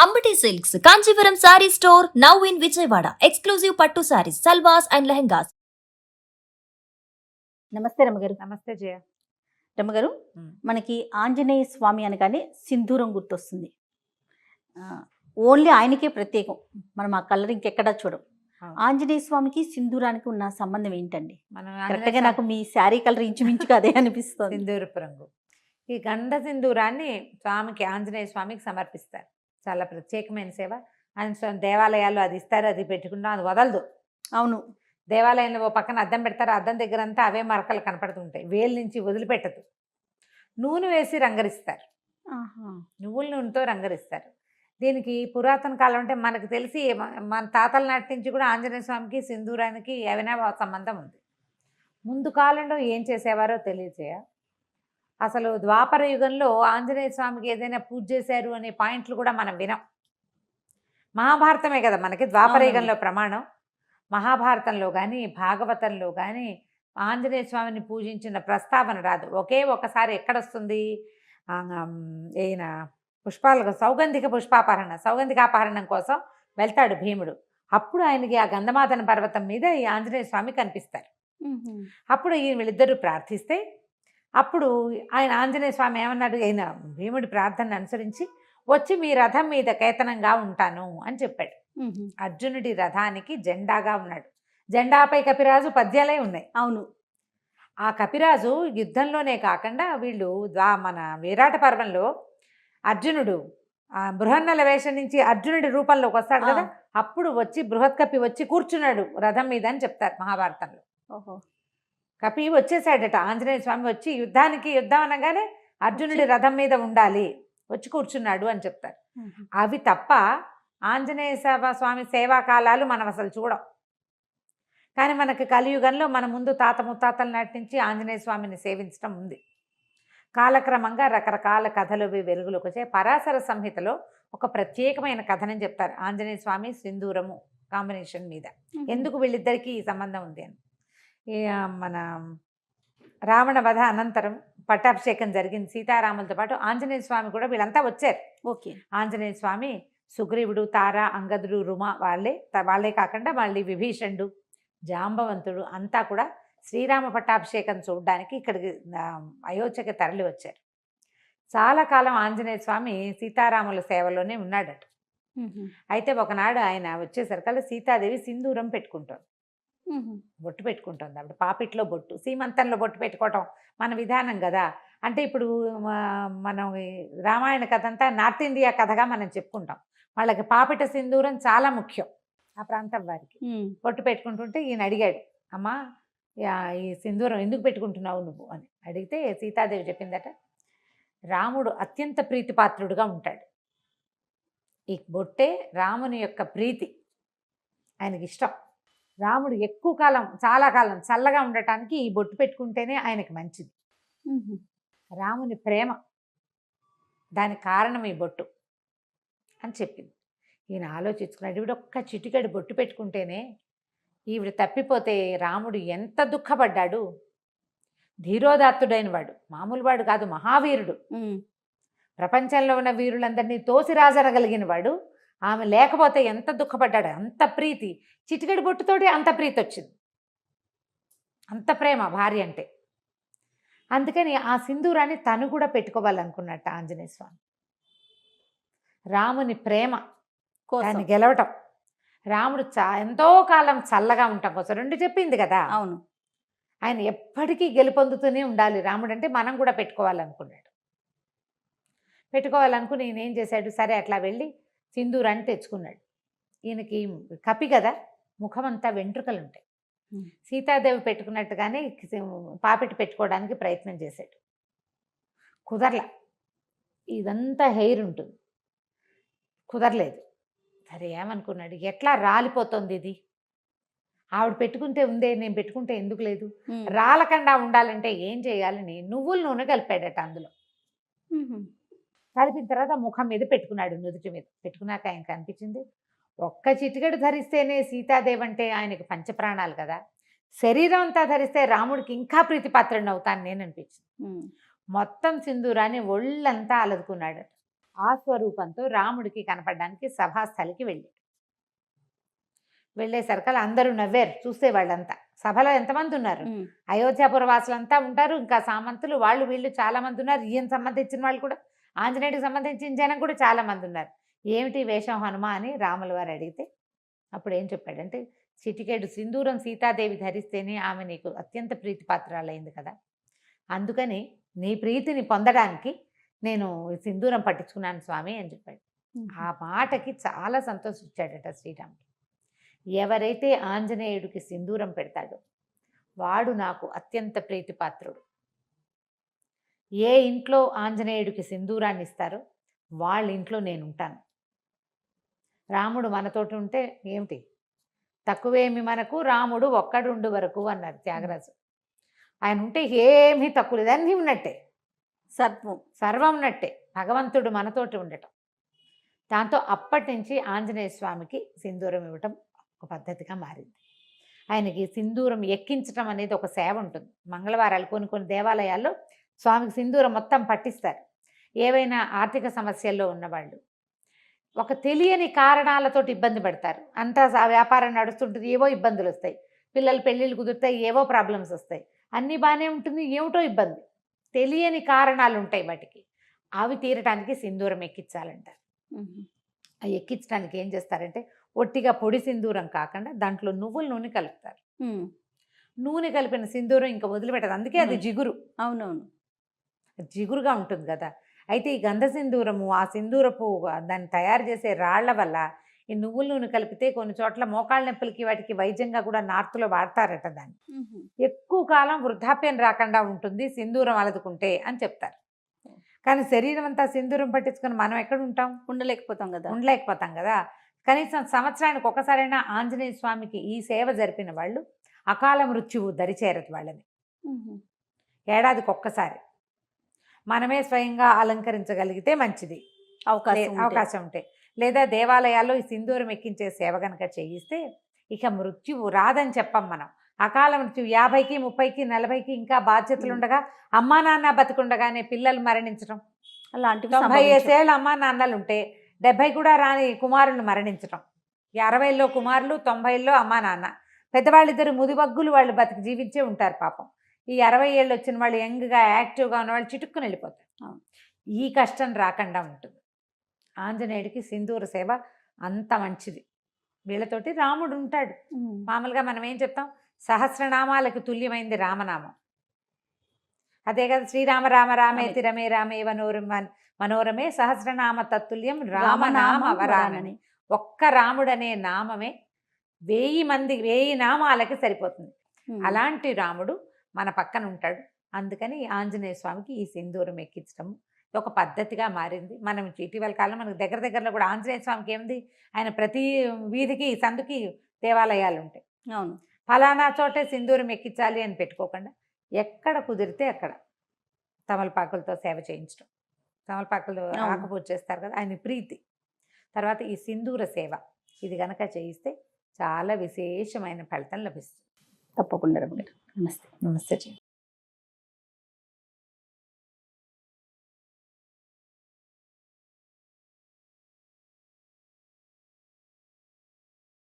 Ambati silks Kanchipuram sari store now in Vijayawada. Exclusive పట్టు saris, సల్వాస్ and lehengas. నమస్తే రమ్మగారు. నమస్తే జయ. రమ్మగారు, మనకి ఆంజనేయ స్వామి అనగానే సింధూరం గుర్తొస్తుంది. ఓన్లీ ఆయనకే ప్రత్యేకం, మనం ఆ కలర్ ఇంకెక్కడా చూడం. ఆంజనేయ స్వామికి సింధూరానికి ఉన్న సంబంధం ఏంటండి? కరెక్ట్గా నాకు మీ శారీ కలర్ ఇంచుమించుగా అదే అనిపిస్తుంది. సింధూరపు రంగు. ఈ గండ సింధూరాన్ని స్వామికి, ఆంజనేయ స్వామికి సమర్పిస్తారు. చాలా ప్రత్యేకమైన సేవ. ఆయన దేవాలయాల్లో అది ఇస్తారు, అది పెట్టుకుంటాం, అది వదలదు. అవును, దేవాలయంలో ఓ పక్కన అద్దం పెడతారు, అద్దం దగ్గర అంతా అవే మరకలు కనపడుతుంటాయి, వేలు నుంచి వదిలిపెట్టదు. నూనె వేసి రంగరిస్తారు, నువ్వుల నూనెతో రంగరిస్తారు. దీనికి పురాతన కాలం అంటే మనకు తెలిసి మన తాతల నాటి నుంచి కూడా ఆంజనేయ స్వామికి సింధూరానికి ఏమైనా సంబంధం ఉంది. ముందు కాలంలో ఏం చేసేవారో తెలియజేయ. అసలు ద్వాపర యుగంలో ఆంజనేయ స్వామికి ఏదైనా పూజ చేశారు అనే పాయింట్లు కూడా మనం వినాం. మహాభారతమే కదా మనకి ద్వాపర యుగంలో ప్రమాణం. మహాభారతంలో కానీ భాగవతంలో కానీ ఆంజనేయ స్వామిని పూజించిన ప్రస్తావన రాదు. ఒకే ఒకసారి ఎక్కడొస్తుంది, ఈయన సౌగంధికాపహరణం కోసం వెళ్తాడు భీముడు. అప్పుడు ఆయనకి ఆ గంధమాదన పర్వతం మీద ఈ ఆంజనేయ స్వామి కనిపిస్తారు. అప్పుడు ఈయన వీళ్ళిద్దరూ ప్రార్థిస్తే అప్పుడు ఆయన ఆంజనేయ స్వామి ఏమన్నాడు, ఆయన భీముడి ప్రార్థనను అనుసరించి వచ్చి మీ రథం మీద కేతనంగా ఉంటాను అని చెప్పాడు. అర్జునుడి రథానికి జెండాగా ఉన్నాడు. జెండాపై కపిరాజు పద్యాలే ఉన్నాయి. అవును, ఆ కపిరాజు యుద్ధంలోనే కాకుండా వీళ్ళు మన విరాట పర్వంలో అర్జునుడు బృహన్నల వేషం నుంచి అర్జునుడి రూపంలోకి వస్తాడు కదా, అప్పుడు వచ్చి బృహత్ కపి వచ్చి కూర్చున్నాడు రథం మీద అని చెప్తారు మహాభారతంలో. కపి వచ్చేసాడట, ఆంజనేయ స్వామి వచ్చి యుద్ధం అనగానే అర్జునుడి రథం మీద ఉండాలి, వచ్చి కూర్చున్నాడు అని చెప్తారు. అవి తప్ప ఆంజనేయ స్వామి సేవాకాలాలు మనం అసలు చూడం. కానీ మనకి కలియుగంలో మన ముందు తాత ముత్తాతల నాటి నుంచి ఆంజనేయ స్వామిని సేవించడం ఉంది. కాలక్రమంగా రకరకాల కథలు వెలుగులోకి వచ్చాయి. పరాశర సంహితలో ఒక ప్రత్యేకమైన కథనని చెప్తారు ఆంజనేయ స్వామి సింధూరము కాంబినేషన్ మీద. ఎందుకు వీళ్ళిద్దరికీ ఈ సంబంధం ఉంది అని. మన రావణ వధ అనంతరం పట్టాభిషేకం జరిగింది సీతారాములతో పాటు. ఆంజనేయ స్వామి కూడా వీళ్ళంతా వచ్చారు. ఓకే, ఆంజనేయ స్వామి, సుగ్రీవుడు, తార, అంగదుడు, రుమ వాళ్ళే కాకుండా మళ్ళీ విభీషణుడు, జాంబవంతుడు అంతా కూడా శ్రీరామ పట్టాభిషేకం చూడడానికి ఇక్కడికి అయోధ్యకి తరలి వచ్చారు. చాలా కాలం ఆంజనేయ స్వామి సీతారాముల సేవలోనే ఉన్నాడట. అయితే ఒకనాడు ఆయన వచ్చేసరికల్లా సీతాదేవి సింధూరం పెట్టుకుంటాం, బొట్టు పెట్టుకుంటుంది. అప్పుడు పాపిట్లో బొట్టు, సీమంతంలో బొట్టు పెట్టుకోవటం మన విధానం కదా. అంటే ఇప్పుడు మనం రామాయణ కథ అంతా నార్త్ ఇండియా కథగా మనం చెప్పుకుంటాం. వాళ్ళకి పాపిట సింధూరం చాలా ముఖ్యం ఆ ప్రాంతం వారికి. బొట్టు పెట్టుకుంటుంటే ఈయన అడిగాడు, అమ్మా ఈ సింధూరం ఎందుకు పెట్టుకుంటున్నావు నువ్వు అని అడిగితే సీతాదేవి చెప్పిందట, రాముడు అత్యంత ప్రీతిపాత్రుడుగా ఉంటాడు, ఈ బొట్టే రాముని యొక్క ప్రీతి, ఆయనకి ఇష్టం. రాముడు ఎక్కువ కాలం, చాలా కాలం చల్లగా ఉండటానికి ఈ బొట్టు పెట్టుకుంటేనే ఆయనకి మంచిది. రాముని ప్రేమ, దానికి కారణం ఈ బొట్టు అని చెప్పింది. ఈయన ఆలోచించుకున్నాడు, ఈవిడ ఒక్క చిటికెడు బొట్టు పెట్టుకుంటేనే ఈవిడ తప్పిపోతే రాముడు ఎంత దుఃఖపడ్డాడు. ధీరోదాత్తుడైన వాడు, మామూలు వాడు కాదు, మహావీరుడు, ప్రపంచంలో ఉన్న వీరులందరినీ తోసిరాజనగలిగిన వాడు. ఆమె లేకపోతే ఎంత దుఃఖపడ్డాడు. అంత ప్రీతి, చిటికెడు బొట్టుతోటి అంత ప్రీతి వచ్చింది, అంత ప్రేమ భార్య అంటే. అందుకని ఆ సింధూరాన్ని తను కూడా పెట్టుకోవాలనుకున్నట్ట ఆంజనేయ స్వామి. రాముని ప్రేమ దాన్ని గెలవటం, రాముడు ఎంతో కాలం చల్లగా ఉండటం కోసం రెండు చెప్పింది కదా. అవును, ఆయన ఎప్పటికీ గెలుపొందుతూనే ఉండాలి రాముడు అంటే, మనం కూడా పెట్టుకోవాలనుకున్నాడు. పెట్టుకోవాలనుకుని ఈయన ఏం చేశాడు, సరే అట్లా వెళ్ళి సింధూరాన్ని తెచ్చుకున్నాడు. ఈయనకి కపి కదా, ముఖమంతా వెంట్రుకలు ఉంటాయి. సీతాదేవి పెట్టుకున్నట్టుగానే పాపిటి పెట్టుకోవడానికి ప్రయత్నం చేశాడు, కుదరలా. ఇదంతా హెయిర్ ఉంటుంది, కుదరలేదు. సరే ఏమనుకున్నాడు, ఎట్లా రాలిపోతుంది ఇది, ఆవిడ పెట్టుకుంటే ఉందే, నేను పెట్టుకుంటే ఎందుకు లేదు, రాలకుండా ఉండాలంటే ఏం చేయాలని నువ్వుల నూనె కలిపాడట. అందులో కలిపిన తర్వాత ముఖం మీద పెట్టుకున్నాడు, నుదుటి మీద పెట్టుకున్నాక ఆయనకు అనిపించింది, ఒక్క చిటికెడు ధరిస్తేనే సీతాదేవి అంటే ఆయనకు పంచప్రాణాలు కదా, శరీరం అంతా ధరిస్తే రాముడికి ఇంకా ప్రీతిపాత్రుడిని అవుతాను నేను అనిపించింది. మొత్తం సింధూరాన్ని ఒళ్ళంతా అలదుకున్నాడట. ఆ స్వరూపంతో రాముడికి కనపడడానికి సభాస్థలికి వెళ్ళేసరికి అందరూ నవ్వారు చూస్తే వాళ్ళంతా. సభలో ఎంతమంది ఉన్నారు, అయోధ్యాపుర వాసులంతా ఉంటారు, ఇంకా సామంతులు వాళ్ళు వీళ్ళు చాలా మంది ఉన్నారు, ఈయన సంబంధించిన వాళ్ళు కూడా, ఆంజనేయుడికి సంబంధించిన జనం కూడా చాలా మంది ఉన్నారు. ఏమిటి వేషం హనుమ అని రాముల వారు అడిగితే అప్పుడు ఏం చెప్పాడంటే, చిటికేడు సింధూరం సీతాదేవి ధరిస్తేనే ఆమె నీకు అత్యంత ప్రీతిపాత్రాలైంది కదా, అందుకని నీ ప్రీతిని పొందడానికి నేను సింధూరం పట్టించుకున్నాను స్వామి అని చెప్పాడు. ఆ మాటకి చాలా సంతోషించాడట శ్రీరాముడు. ఎవరైతే ఆంజనేయుడికి సింధూరం పెడతాడో వాడు నాకు అత్యంత ప్రీతిపాత్రుడు. ఏ ఇంట్లో ఆంజనేయుడికి సింధూరాన్ని ఇస్తారో వాళ్ళ ఇంట్లో నేను ఉంటాను. రాముడు మనతోటి ఉంటే ఏమిటి తక్కువేమి మనకు, రాముడు ఒక్కడుండు వరకు అన్నారు త్యాగరాజు. ఆయన ఉంటే ఏమీ తక్కువ లేదు, అన్నీ ఉన్నట్టే, సర్వం ఉన్నట్టే, భగవంతుడు మనతోటి ఉండటం. దాంతో అప్పటి నుంచి ఆంజనేయ స్వామికి సింధూరం ఇవ్వటం ఒక పద్ధతిగా మారింది. ఆయనకి సింధూరం ఎక్కించటం అనేది ఒక సేవ ఉంటుంది. మంగళవారాలు కొన్ని దేవాలయాల్లో స్వామికి సింధూరం మొత్తం పట్టిస్తారు. ఏవైనా ఆర్థిక సమస్యల్లో ఉన్నవాళ్ళు ఒక తెలియని కారణాలతోటి ఇబ్బంది పడతారు. అంతా వ్యాపారం నడుస్తుంటుంది, ఏవో ఇబ్బందులు వస్తాయి, పిల్లలు పెళ్ళిళ్ళు కుదురుతాయి, ఏవో ప్రాబ్లమ్స్ వస్తాయి, అన్నీ బాగానే ఉంటుంది, ఏమిటో ఇబ్బంది, తెలియని కారణాలు ఉంటాయి వాటికి. అవి తీరటానికి సింధూరం ఎక్కించాలంటారు. అవి ఎక్కించడానికి ఏం చేస్తారంటే ఒట్టిగా పొడి సింధూరం కాకుండా దాంట్లో నువ్వుల నూనె కలుపుతారు. నూనె కలిపిన సింధూరం ఇంకా వదిలిపెట్టదు, అందుకే అది జిగురు. అవునవును, జిగురుగా ఉంటుంది కదా. అయితే ఈ గంధ సింధూరము, ఆ సింధూరపు దాన్ని తయారు చేసే రాళ్ల వల్ల ఈ నువ్వుల నూనె కలిపితే కొన్ని చోట్ల మోకాళ్ళ నొప్పులకి వాటికి వైద్యంగా కూడా నార్త్లో వాడతారట. దాన్ని ఎక్కువ కాలం వృద్ధాప్యం రాకుండా ఉంటుంది సింధూరం అలదుకుంటే అని చెప్తారు. కానీ శరీరం అంతా సింధూరం పట్టించుకొని మనం ఎక్కడ ఉంటాం, ఉండలేకపోతాం కదా. కనీసం సంవత్సరానికి ఒకసారైనా ఆంజనేయ స్వామికి ఈ సేవ జరిపిన వాళ్ళు అకాల మృత్యువు దరిచేరదు వాళ్ళని. ఏడాదికి ఒక్కసారి మనమే స్వయంగా అలంకరించగలిగితే మంచిది, అవకాశం ఉంటే. లేదా దేవాలయాల్లో ఈ సింధూరం ఎక్కించే సేవ కనుక చేయిస్తే ఇక మృత్యువు రాదని చెప్పం మనం. అకాల మృత్యు 50కి 30కి 40కి ఇంకా బాధ్యతలు ఉండగా అమ్మా నాన్న బతికుండగానే పిల్లలు మరణించడం, అలాంటివి 95 ఏళ్ళ అమ్మా నాన్నలు ఉంటే 70 కూడా రాని కుమారులు మరణించడం, 60లో కుమారులు 90లో అమ్మా నాన్న, పెద్దవాళ్ళిద్దరు ముదిబగ్గులు వాళ్ళు బతికి జీవించే ఉంటారు పాపం. ఈ 60 ఏళ్ళు వచ్చిన వాళ్ళు యంగ్గా యాక్టివ్గా ఉన్న వాళ్ళు చిటుక్కుని వెళ్ళిపోతారు. ఈ కష్టం రాకుండా ఉంటుంది. ఆంజనేయుడికి సింధూర సేవ అంత మంచిది. వీళ్ళతోటి రాముడు ఉంటాడు. మామూలుగా మనం ఏం చెప్తాం, సహస్రనామాలకు తుల్యమైంది రామనామం. అదే కదా, శ్రీరామ రామ రామేతి రమే రామే మనోరమే సహస్రనామ తత్తుల్యం రామనామ వరానని. ఒక్క రాముడు అనే నామమే 1000 నామాలకి సరిపోతుంది. అలాంటి రాముడు మన పక్కన ఉంటాడు. అందుకని ఆంజనేయ స్వామికి ఈ సింధూరం ఎక్కించడం ఒక పద్ధతిగా మారింది. మనం ఇటీవల కాలం మనకు దగ్గరలో కూడా ఆంజనేయ స్వామికి ఏముంది, ఆయన ప్రతి వీధికి సందుకి దేవాలయాలు ఉంటాయి. అవును, ఫలానా చోటే సింధూరం ఎక్కించాలి అని పెట్టుకోకుండా ఎక్కడ కుదిరితే అక్కడ తమలపాకులతో సేవ చేయించడం. తమలపాకులు ఆకుపూజ చేస్తారు కదా, ఆయన ప్రీతి. తర్వాత ఈ సింధూర సేవ ఇది కనుక చేయిస్తే చాలా విశేషమైన ఫలితం లభిస్తుంది. తప్పకుండా. నమస్తే. నమస్తే.